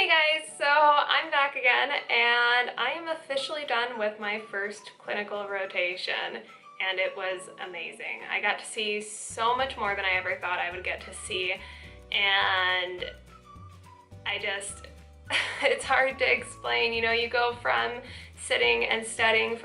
Hey guys, so I'm back again and I am officially done with my first clinical rotation and it was amazing. I got to see so much more than I ever thought I would get to see, and it's hard to explain. You know, you go from sitting and studying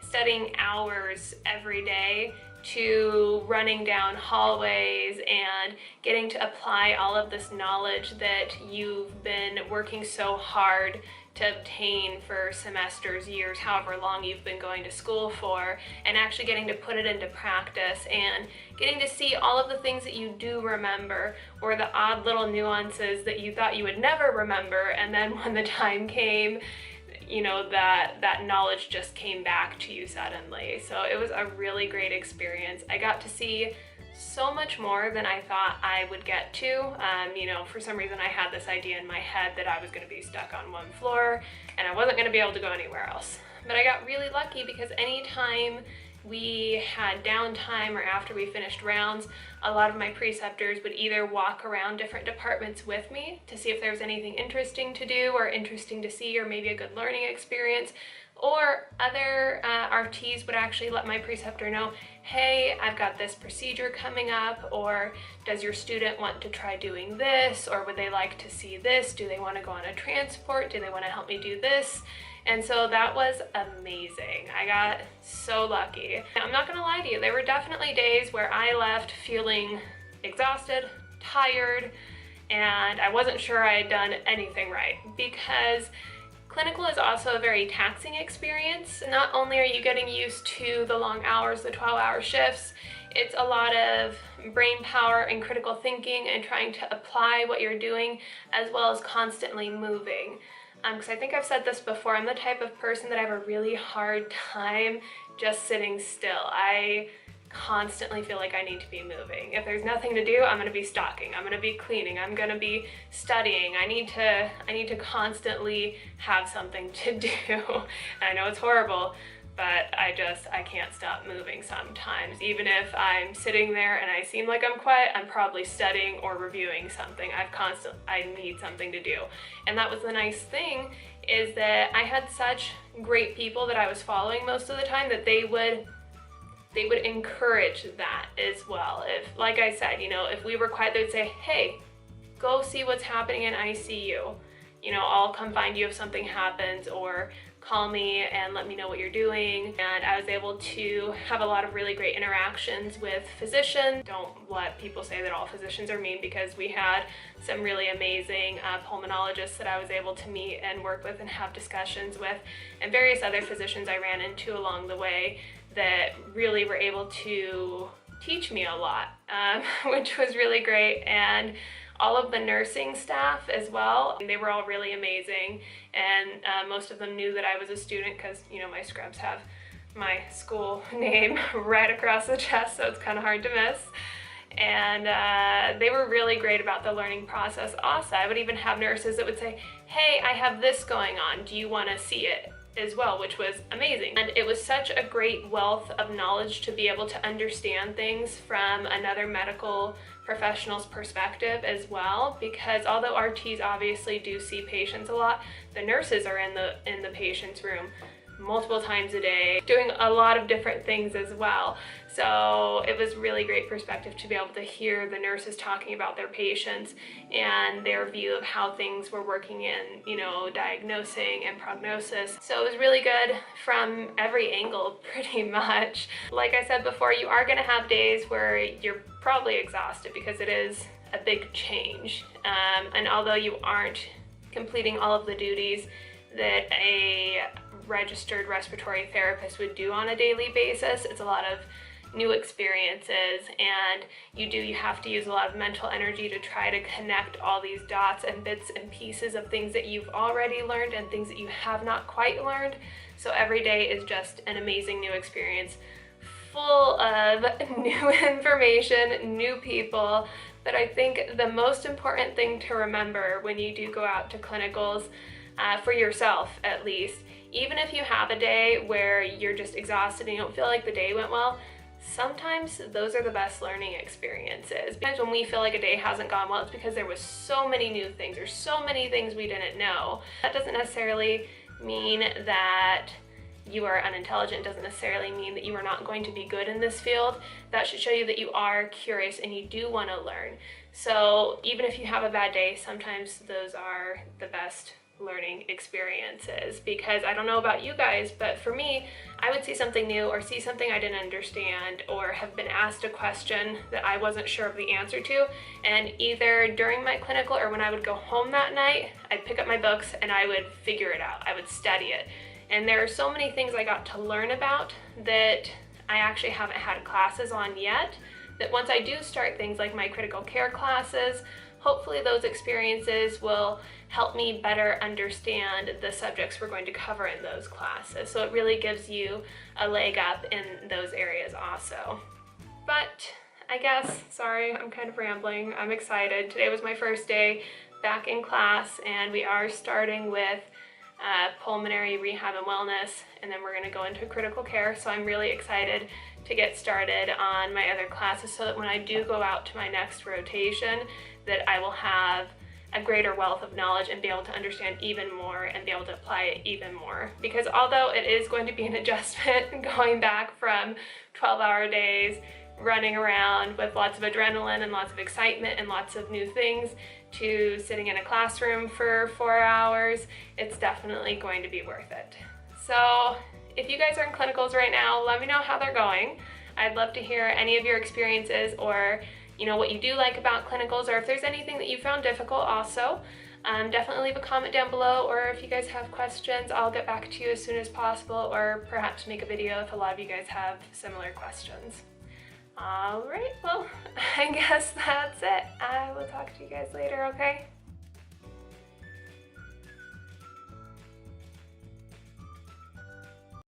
studying hours every day to running down hallways and getting to apply all of this knowledge that you've been working so hard to obtain for semesters, years, however long you've been going to school for, and actually getting to put it into practice and getting to see all of the things that you do remember or the odd little nuances that you thought you would never remember, and then when the time came, you know, that knowledge just came back to you suddenly. So it was a really great experience. I got to see so much more than I thought I would get to. You know, for some reason I had this idea in my head that I was going to be stuck on one floor and I wasn't going to be able to go anywhere else. But I got really lucky because anytime we had downtime or after we finished rounds, a lot of my preceptors would either walk around different departments with me to see if there was anything interesting to do or interesting to see or maybe a good learning experience, or other RTs would actually let my preceptor know, hey, I've got this procedure coming up, or does your student want to try doing this, or would they like to see this? Do they want to go on a transport? Do they want to help me do this? And so that was amazing. I got so lucky. I'm not gonna lie to you, there were definitely days where I left feeling exhausted, tired, and I wasn't sure I had done anything right, because clinical is also a very taxing experience. Not only are you getting used to the long hours, the 12-hour shifts, it's a lot of brain power and critical thinking and trying to apply what you're doing, as well as constantly moving. Because I think I've said this before, I'm the type of person that I have a really hard time just sitting still. I constantly feel like I need to be moving. If there's nothing to do, I'm going to be stocking, I'm going to be cleaning, I'm going to be studying. I need to constantly have something to do. And I know it's horrible, but I can't stop moving sometimes. Even if I'm sitting there and I seem like I'm quiet, I'm probably studying or reviewing something. I need something to do. And that was the nice thing, is that I had such great people that I was following most of the time that they would encourage that as well. If, like I said, you know, if we were quiet, they'd say, hey, go see what's happening in ICU. You know, I'll come find you if something happens, or call me and let me know what you're doing. And I was able to have a lot of really great interactions with physicians. Don't let people say that all physicians are mean, because we had some really amazing pulmonologists that I was able to meet and work with and have discussions with, and various other physicians I ran into along the way that really were able to teach me a lot, which was really great. And all of the nursing staff as well, they were all really amazing, and most of them knew that I was a student because, you know, my scrubs have my school name right across the chest, so it's kind of hard to miss. And they were really great about the learning process also. I would even have nurses that would say, hey, I have this going on, do you want to see it as well, which was amazing. And it was such a great wealth of knowledge to be able to understand things from another medical professional's perspective as well, because although RTs obviously do see patients a lot, the nurses are in the patient's room multiple times a day, doing a lot of different things as well. So it was really great perspective to be able to hear the nurses talking about their patients and their view of how things were working in, you know, diagnosing and prognosis. So it was really good from every angle, pretty much. Like I said before, you are gonna have days where you're probably exhausted because it is a big change. And although you aren't completing all of the duties that a registered respiratory therapist would do on a daily basis, it's a lot of new experiences, and you have to use a lot of mental energy to try to connect all these dots and bits and pieces of things that you've already learned and things that you have not quite learned. So every day is just an amazing new experience, full of new information, new people. But I think the most important thing to remember when you do go out to clinicals, for yourself at least, even if you have a day where you're just exhausted and you don't feel like the day went well, sometimes those are the best learning experiences. Sometimes when we feel like a day hasn't gone well, it's because there was so many new things, or so many things we didn't know. That doesn't necessarily mean that you are unintelligent, doesn't necessarily mean that you are not going to be good in this field. That should show you that you are curious and you do want to learn. So even if you have a bad day, sometimes those are the best learning experiences, because I don't know about you guys, but for me, I would see something new or see something I didn't understand or have been asked a question that I wasn't sure of the answer to, and either during my clinical or when I would go home that night, I'd pick up my books and I would figure it out. I would study it. And there are so many things I got to learn about that I actually haven't had classes on yet, that once I do start things like my critical care classes, hopefully those experiences will help me better understand the subjects we're going to cover in those classes. So it really gives you a leg up in those areas also. But I guess, sorry, I'm kind of rambling. I'm excited. Today was my first day back in class, and we are starting with pulmonary rehab and wellness, and then we're going to go into critical care. So I'm really excited to get started on my other classes so that when I do go out to my next rotation, that I will have a greater wealth of knowledge and be able to understand even more and be able to apply it even more. Because although it is going to be an adjustment going back from 12-hour days, running around with lots of adrenaline and lots of excitement and lots of new things, to sitting in a classroom for 4 hours, it's definitely going to be worth it. So if you guys are in clinicals right now, let me know how they're going. I'd love to hear any of your experiences, or what you do like about clinicals, or if there's anything that you found difficult also. Definitely leave a comment down below, or if you guys have questions, I'll get back to you as soon as possible, or perhaps make a video if a lot of you guys have similar questions. Alright, well, I guess that's it. I will talk to you guys later, okay?